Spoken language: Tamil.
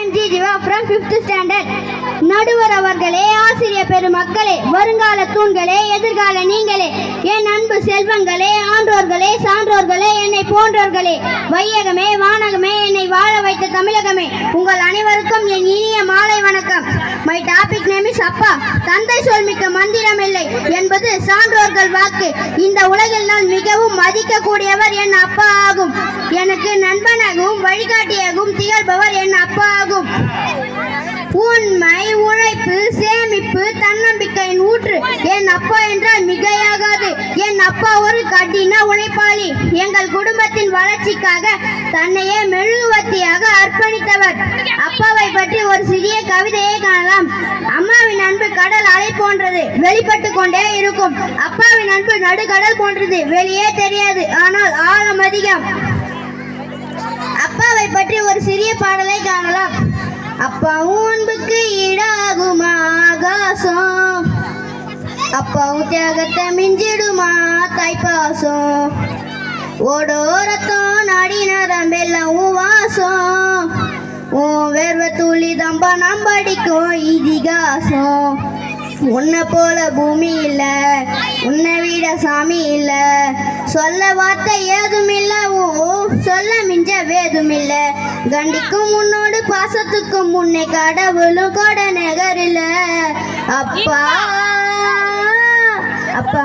am G. Jiva from 5th standard. நடுவர் அவர்களே, ஆசிரியர் பெருமக்களே, வருங்கால தூண்களே, எதிர்கால நீங்களே, என் அன்பு செல்வங்களே, ஆன்றோர்களே, சான்றோர்களே, என்னை போன்றோர்களே, வையகமே, வானகமே, என்னை வாழ வைத்த தமிழகமே, உங்கள் அனைவருக்கும் என் இனிய மாலை வணக்கம். மை டாபிக் நேம் இஸ் அப்பா. தந்தை சொல் மிக்க மந்திரம் இல்லை என்பது சான்றோர்கள் வாக்கு. இந்த உலகில் நான் மிகவும் மதிக்கக்கூடியவர் என் அப்பா ஆகும். எனக்கு நண்பனாகவும் வழிகாட்டியாகவும் திகழ்பவர் என் அப்பா ஆகும். உண்மை, உழைப்பு, சேமிப்பு, தன்னம்பிக்கையின் ஊற்று என் அப்பா என்றால் மிகையாகாது. என் அப்பா ஒரு கடின உழைப்பாளி. எங்கள் குடும்பத்தின் வளர்ச்சிக்காக தன்னையே மெழுகுவர்த்தியாக அர்ப்பணித்தவர். அப்பாவை பற்றி ஒரு சிறிய கவிதையை காணலாம். அம்மாவின் அன்பு கடல் அலை போன்றது, வெளிப்பட்டு கொண்டே இருக்கும். அப்பாவின் அன்பு நடுக்கடல் போன்றது, வெளியே தெரியாது, ஆனால் ஆழம் அதிகம். அப்பாவை பற்றி ஒரு சிறிய பாடலை காணலாம். அப்பாவும் அன்புக்கு ஈடாகுமா ஆகாசம், அப்பாவும் தியாகத்தை மிஞ்சிடுமா தாய்ப்பாசம், ஓடோரத்தம் நாடி நரம்பெல்லாம் வாசம், உன் வேர்வை துளி தம்பா நாம் படிக்கும் இதிகாசம். உன்னை போல பூமி இல்ல, உன்னை விட சாமி இல்ல, சொல்ல வார்த்தை ஏதும் இல்ல, சொல்ல மிஞ்ச வேதும் இல்ல, கண்டிக்கும் உன்னோடு பாசத்துக்கும் முன்னே கடவுளும் கொட நகரில்ல. அப்பா அப்பா